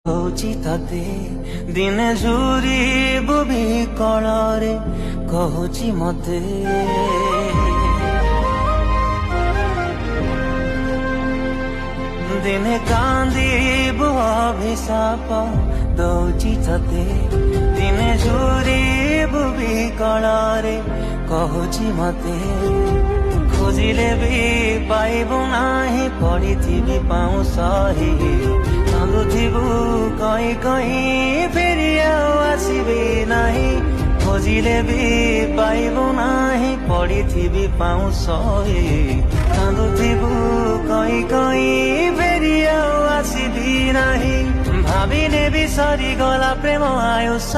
କହୁଛି ତତେ ଦିନେ ଝୁରିବୁ ବିକଳରେ କହୁଛି ମତେ ଦିନେ କାନ୍ଦିବୁ ଅଭିଶାପ ଦଉଛି ତତେ ଦିନେ ଝୁରିବୁ ବିକଳରେ କହୁଛି ମତେ ଖୋଜିଲେ ବି ପାଇବୁ ନାହିଁ ପଡ଼ିଥିବି ପାଉଁଶ କାନ୍ଦୁଥିବୁ କହି କହି ଫେରି ଆଉ ଆସିବି ନାହିଁ ଖୋଜିଲେ ବି ପାଇବୁ ନାହିଁ ପଡ଼ିଥିବି ପାଉଁଶ କାନ୍ଦୁଥିବୁ କହି କହି ଫେରି ଆଉ ଆସିବି ନାହିଁ ଭାବିଲେ ବି ସରିଗଲା ପ୍ରେମ ଆୟୁଷ।